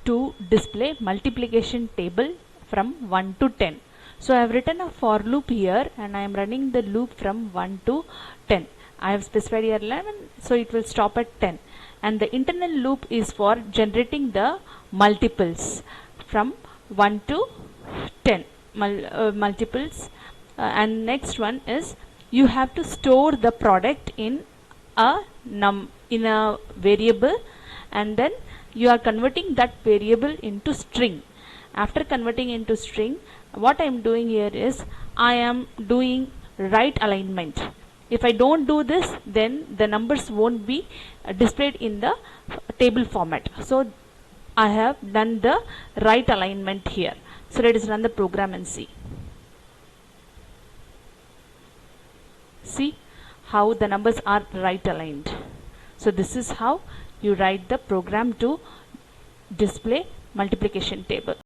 to display multiplication table from 1 to 10. So I have written a for loop here and I am running the loop from 1 to 10. I have specified here 11, so it will stop at 10. And the internal loop is for generating the multiples from 1 to 10 multiples. And next one is you have to store the product in a variable, and then you are converting that variable into string. After converting into string, what I am doing here is I am doing right alignment. If I don't do this, then the numbers won't be displayed in the table format. So I have done the right alignment here. So let us run the program and see. See how the numbers are right aligned. So this is how you write the program to display multiplication table.